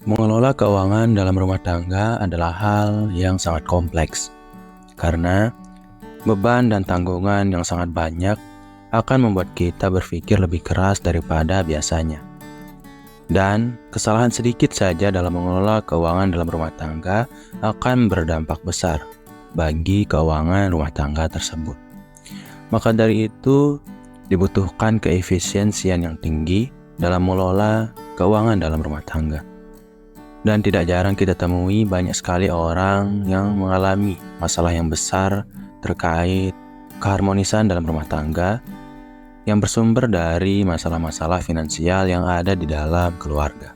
Mengelola keuangan dalam rumah tangga adalah hal yang sangat kompleks, karena beban dan tanggungan yang sangat banyak akan membuat kita berpikir lebih keras daripada biasanya. Dan kesalahan sedikit saja dalam mengelola keuangan dalam rumah tangga akan berdampak besar bagi keuangan rumah tangga tersebut. Maka dari itu, dibutuhkan keefisiensian yang tinggi dalam mengelola keuangan dalam rumah tangga. Dan tidak jarang kita temui banyak sekali orang yang mengalami masalah yang besar terkait keharmonisan dalam rumah tangga yang bersumber dari masalah-masalah finansial yang ada di dalam keluarga.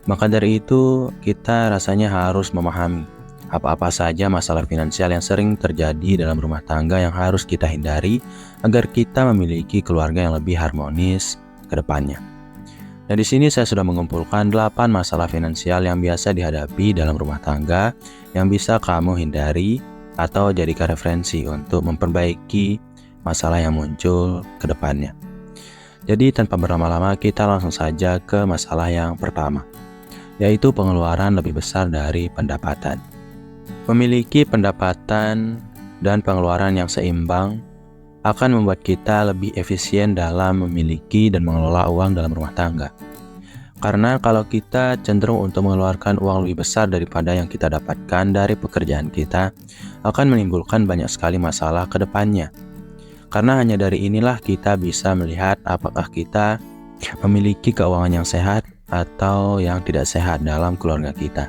Maka dari itu, kita rasanya harus memahami apa-apa saja masalah finansial yang sering terjadi dalam rumah tangga yang harus kita hindari agar kita memiliki keluarga yang lebih harmonis ke depannya. Nah, di sini saya sudah mengumpulkan 8 masalah finansial yang biasa dihadapi dalam rumah tangga yang bisa kamu hindari atau jadikan referensi untuk memperbaiki masalah yang muncul ke depannya. Jadi tanpa berlama-lama kita langsung saja ke masalah yang pertama, yaitu pengeluaran lebih besar dari pendapatan. Memiliki pendapatan dan pengeluaran yang seimbang akan membuat kita lebih efisien dalam memiliki dan mengelola uang dalam rumah tangga. Karena kalau kita cenderung untuk mengeluarkan uang lebih besar daripada yang kita dapatkan dari pekerjaan kita, akan menimbulkan banyak sekali masalah ke depannya. Karena hanya dari inilah kita bisa melihat apakah kita memiliki keuangan yang sehat atau yang tidak sehat dalam keluarga kita.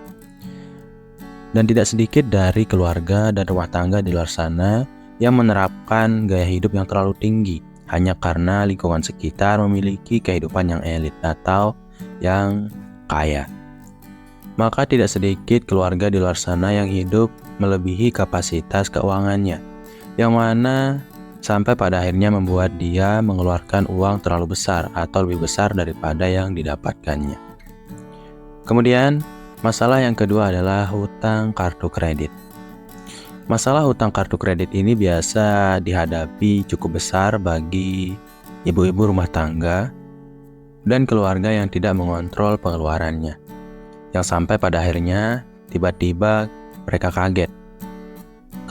Dan tidak sedikit dari keluarga dan rumah tangga di luar sana yang menerapkan gaya hidup yang terlalu tinggi hanya karena lingkungan sekitar memiliki kehidupan yang elit atau yang kaya. Maka tidak sedikit keluarga di luar sana yang hidup melebihi kapasitas keuangannya, yang mana sampai pada akhirnya membuat dia mengeluarkan uang terlalu besar atau lebih besar daripada yang didapatkannya. Kemudian, masalah yang kedua adalah hutang kartu kredit. Masalah hutang kartu kredit ini biasa dihadapi cukup besar bagi ibu-ibu rumah tangga dan keluarga yang tidak mengontrol pengeluarannya, yang sampai pada akhirnya tiba-tiba mereka kaget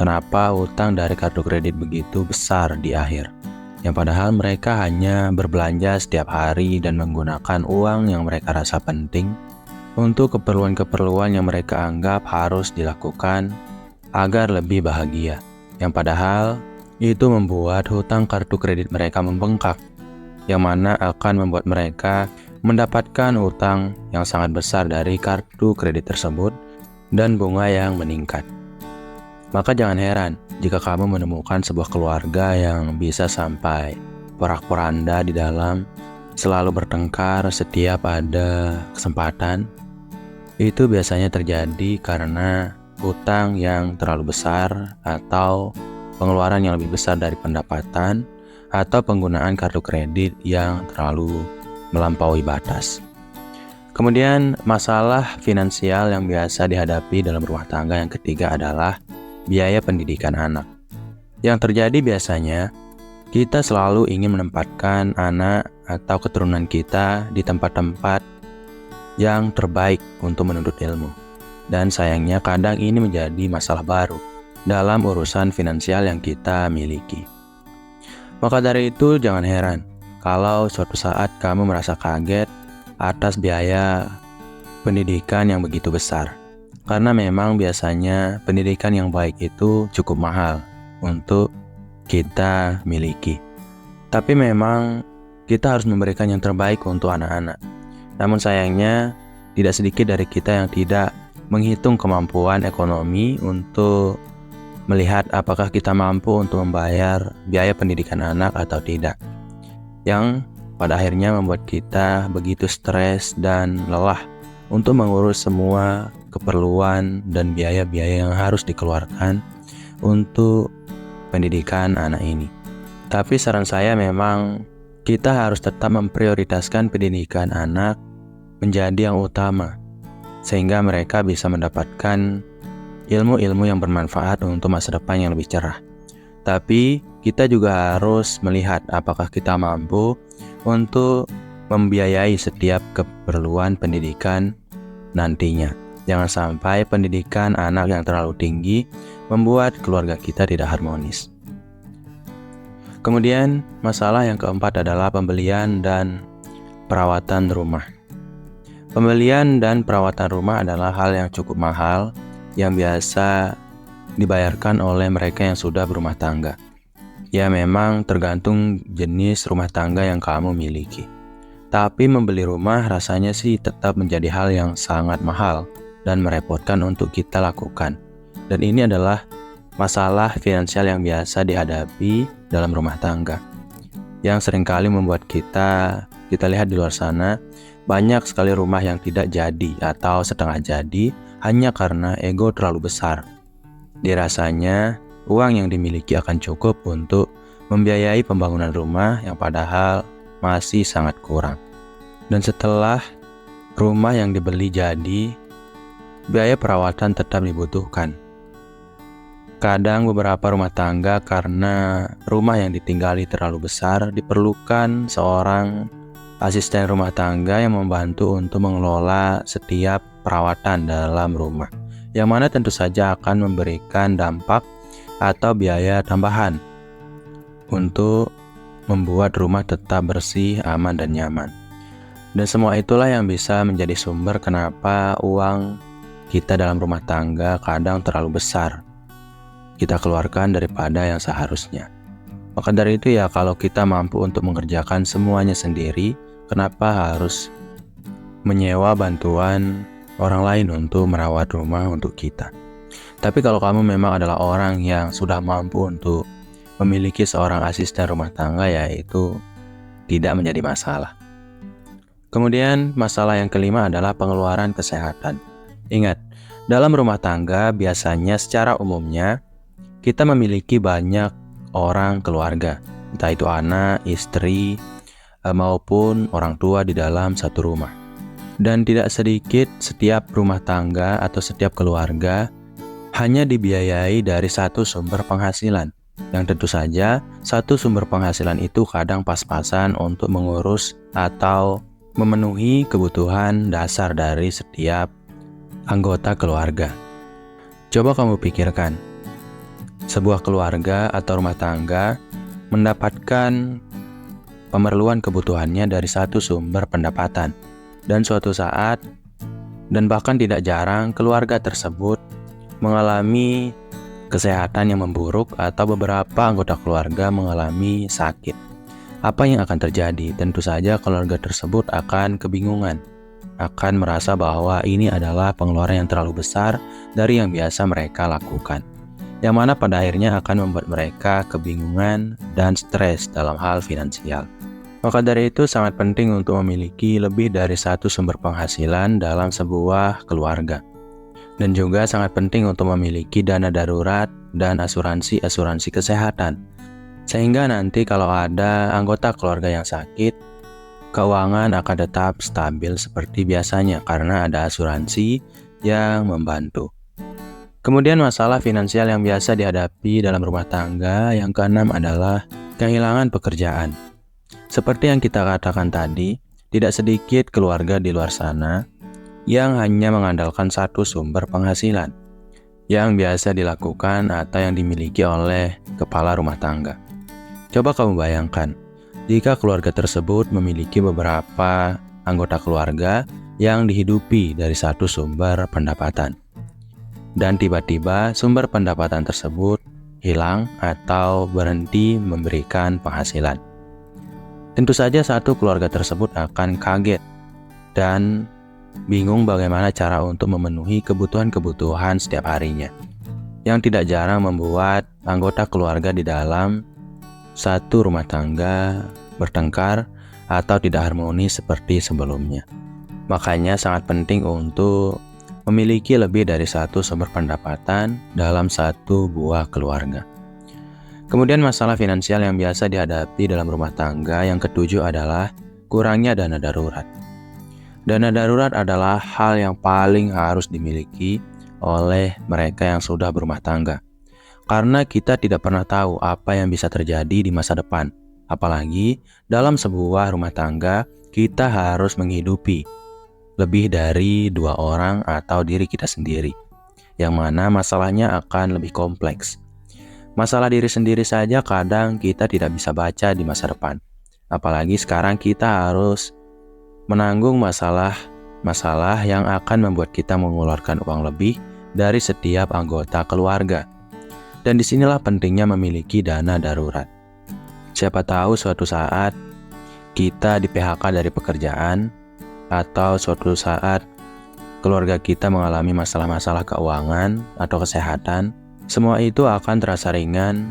kenapa hutang dari kartu kredit begitu besar di akhir, yang padahal mereka hanya berbelanja setiap hari dan menggunakan uang yang mereka rasa penting untuk keperluan-keperluan yang mereka anggap harus dilakukan agar lebih bahagia, yang padahal itu membuat hutang kartu kredit mereka membengkak, yang mana akan membuat mereka mendapatkan hutang yang sangat besar dari kartu kredit tersebut dan bunga yang meningkat. Maka jangan heran jika kamu menemukan sebuah keluarga yang bisa sampai porak-poranda di dalam, selalu bertengkar setiap ada kesempatan. Itu biasanya terjadi karena hutang yang terlalu besar atau pengeluaran yang lebih besar dari pendapatan atau penggunaan kartu kredit yang terlalu melampaui batas. Kemudian masalah finansial yang biasa dihadapi dalam rumah tangga yang ketiga adalah biaya pendidikan anak. Yang terjadi biasanya kita selalu ingin menempatkan anak atau keturunan kita di tempat-tempat yang terbaik untuk menuntut ilmu. Dan sayangnya kadang ini menjadi masalah baru dalam urusan finansial yang kita miliki. Maka dari itu jangan heran kalau suatu saat kamu merasa kaget atas biaya pendidikan yang begitu besar. Karena memang biasanya pendidikan yang baik itu cukup mahal untuk kita miliki. Tapi memang kita harus memberikan yang terbaik untuk anak-anak. Namun sayangnya tidak sedikit dari kita yang tidak menghitung kemampuan ekonomi untuk melihat apakah kita mampu untuk membayar biaya pendidikan anak atau tidak, yang pada akhirnya membuat kita begitu stres dan lelah untuk mengurus semua keperluan dan biaya-biaya yang harus dikeluarkan untuk pendidikan anak ini. Tapi saran saya memang kita harus tetap memprioritaskan pendidikan anak menjadi yang utama, sehingga mereka bisa mendapatkan ilmu-ilmu yang bermanfaat untuk masa depan yang lebih cerah. Tapi kita juga harus melihat apakah kita mampu untuk membiayai setiap keperluan pendidikan nantinya. Jangan sampai pendidikan anak yang terlalu tinggi membuat keluarga kita tidak harmonis. Kemudian, masalah yang keempat adalah pembelian dan perawatan rumah. Pembelian dan perawatan rumah adalah hal yang cukup mahal yang biasa dibayarkan oleh mereka yang sudah berumah tangga. Ya, memang tergantung jenis rumah tangga yang kamu miliki. Tapi membeli rumah rasanya sih tetap menjadi hal yang sangat mahal dan merepotkan untuk kita lakukan. Dan ini adalah masalah finansial yang biasa dihadapi dalam rumah tangga, yang seringkali membuat kita lihat di luar sana banyak sekali rumah yang tidak jadi atau setengah jadi hanya karena ego terlalu besar. Dirasanya uang yang dimiliki akan cukup untuk membiayai pembangunan rumah yang padahal masih sangat kurang. Dan setelah rumah yang dibeli jadi, biaya perawatan tetap dibutuhkan. Kadang beberapa rumah tangga karena rumah yang ditinggali terlalu besar diperlukan seorang asisten rumah tangga yang membantu untuk mengelola setiap perawatan dalam rumah, yang mana tentu saja akan memberikan dampak atau biaya tambahan untuk membuat rumah tetap bersih, aman, dan nyaman. Dan semua itulah yang bisa menjadi sumber kenapa uang kita dalam rumah tangga kadang terlalu besar kita keluarkan daripada yang seharusnya. Maka dari itu ya, kalau kita mampu untuk mengerjakan semuanya sendiri, kenapa harus menyewa bantuan orang lain untuk merawat rumah untuk kita? Tapi kalau kamu memang adalah orang yang sudah mampu untuk memiliki seorang asisten rumah tangga, ya itu tidak menjadi masalah. Kemudian masalah yang kelima adalah pengeluaran kesehatan. Ingat, dalam rumah tangga biasanya secara umumnya kita memiliki banyak orang keluarga, entah itu anak, istri, maupun orang tua di dalam satu rumah. Dan tidak sedikit setiap rumah tangga atau setiap keluarga hanya dibiayai dari satu sumber penghasilan, yang tentu saja satu sumber penghasilan itu kadang pas-pasan untuk mengurus atau memenuhi kebutuhan dasar dari setiap anggota keluarga. Coba kamu pikirkan, sebuah keluarga atau rumah tangga mendapatkan pemerluan kebutuhannya dari satu sumber pendapatan, dan suatu saat, dan bahkan tidak jarang, keluarga tersebut mengalami kesehatan yang memburuk atau beberapa anggota keluarga mengalami sakit. Apa yang akan terjadi? Tentu saja keluarga tersebut akan kebingungan, akan merasa bahwa ini adalah pengeluaran yang terlalu besar dari yang biasa mereka lakukan, yang mana pada akhirnya akan membuat mereka kebingungan dan stres dalam hal finansial. Maka dari itu sangat penting untuk memiliki lebih dari satu sumber penghasilan dalam sebuah keluarga. Dan juga sangat penting untuk memiliki dana darurat dan asuransi kesehatan. Sehingga nanti kalau ada anggota keluarga yang sakit, keuangan akan tetap stabil seperti biasanya karena ada asuransi yang membantu. Kemudian masalah finansial yang biasa dihadapi dalam rumah tangga yang keenam adalah kehilangan pekerjaan. Seperti yang kita katakan tadi, tidak sedikit keluarga di luar sana yang hanya mengandalkan satu sumber penghasilan yang biasa dilakukan atau yang dimiliki oleh kepala rumah tangga. Coba kamu bayangkan, jika keluarga tersebut memiliki beberapa anggota keluarga yang dihidupi dari satu sumber pendapatan, dan tiba-tiba sumber pendapatan tersebut hilang atau berhenti memberikan penghasilan. Tentu saja satu keluarga tersebut akan kaget dan bingung bagaimana cara untuk memenuhi kebutuhan-kebutuhan setiap harinya, yang tidak jarang membuat anggota keluarga di dalam satu rumah tangga bertengkar atau tidak harmonis seperti sebelumnya. Makanya sangat penting untuk memiliki lebih dari satu sumber pendapatan dalam satu buah keluarga. Kemudian masalah finansial yang biasa dihadapi dalam rumah tangga yang ketujuh adalah kurangnya dana darurat. Dana darurat adalah hal yang paling harus dimiliki oleh mereka yang sudah berumah tangga. Karena kita tidak pernah tahu apa yang bisa terjadi di masa depan. Apalagi dalam sebuah rumah tangga, kita harus menghidupi lebih dari 2 orang atau diri kita sendiri, yang mana masalahnya akan lebih kompleks. Masalah diri sendiri saja kadang kita tidak bisa baca di masa depan. Apalagi sekarang kita harus menanggung masalah yang akan membuat kita mengeluarkan uang lebih dari setiap anggota keluarga. Dan disinilah pentingnya memiliki dana darurat. Siapa tahu suatu saat kita di PHK dari pekerjaan, atau suatu saat keluarga kita mengalami masalah-masalah keuangan atau kesehatan, semua itu akan terasa ringan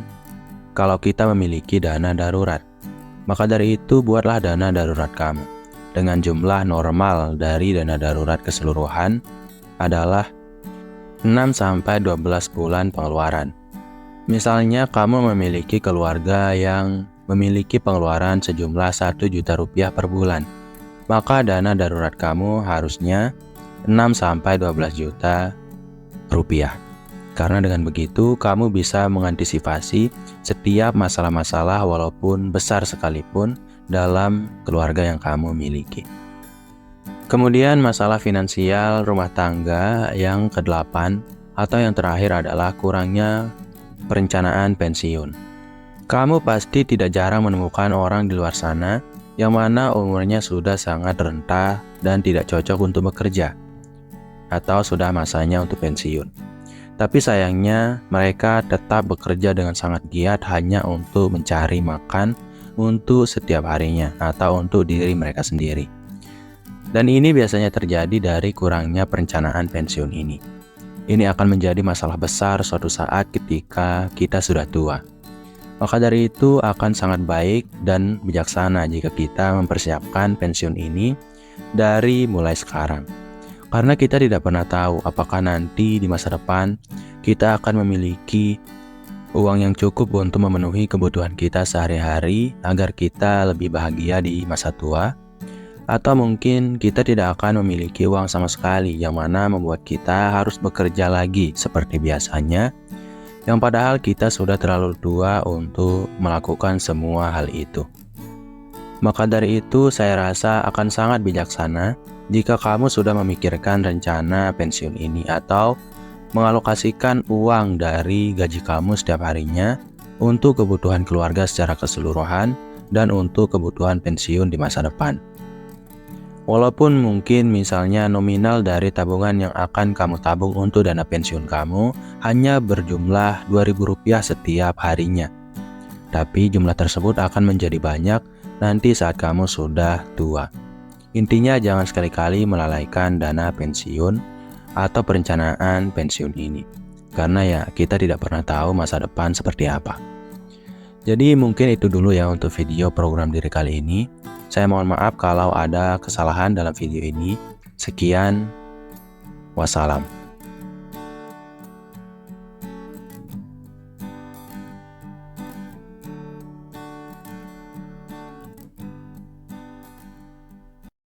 kalau kita memiliki dana darurat. Maka dari itu, buatlah dana darurat kamu dengan jumlah normal dari dana darurat keseluruhan adalah 6-12 bulan pengeluaran. Misalnya kamu memiliki keluarga yang memiliki pengeluaran sejumlah 1 juta rupiah per bulan, maka dana darurat kamu harusnya 6-12 juta rupiah. Karena dengan begitu kamu bisa mengantisipasi setiap masalah-masalah walaupun besar sekalipun dalam keluarga yang kamu miliki. Kemudian masalah finansial rumah tangga yang ke-8 atau yang terakhir adalah kurangnya perencanaan pensiun. Kamu pasti tidak jarang menemukan orang di luar sana yang mana umurnya sudah sangat renta dan tidak cocok untuk bekerja, atau sudah masanya untuk pensiun. Tapi sayangnya mereka tetap bekerja dengan sangat giat hanya untuk mencari makan untuk setiap harinya atau untuk diri mereka sendiri. Dan ini biasanya terjadi dari kurangnya perencanaan pensiun ini. Ini akan menjadi masalah besar suatu saat ketika kita sudah tua. Maka dari itu akan sangat baik dan bijaksana jika kita mempersiapkan pensiun ini dari mulai sekarang. Karena kita tidak pernah tahu apakah nanti di masa depan kita akan memiliki uang yang cukup untuk memenuhi kebutuhan kita sehari-hari agar kita lebih bahagia di masa tua. Atau mungkin kita tidak akan memiliki uang sama sekali yang mana membuat kita harus bekerja lagi seperti biasanya, yang padahal kita sudah terlalu tua untuk melakukan semua hal itu. Maka dari itu saya rasa akan sangat bijaksana jika kamu sudah memikirkan rencana pensiun ini atau mengalokasikan uang dari gaji kamu setiap harinya untuk kebutuhan keluarga secara keseluruhan dan untuk kebutuhan pensiun di masa depan. Walaupun mungkin misalnya nominal dari tabungan yang akan kamu tabung untuk dana pensiun kamu hanya berjumlah Rp2.000 setiap harinya. Tapi jumlah tersebut akan menjadi banyak nanti saat kamu sudah tua. Intinya jangan sekali-kali melalaikan dana pensiun atau perencanaan pensiun ini. Karena ya kita tidak pernah tahu masa depan seperti apa. Jadi mungkin itu dulu ya untuk video program diri kali ini. Saya mohon maaf kalau ada kesalahan dalam video ini. Sekian, wassalam.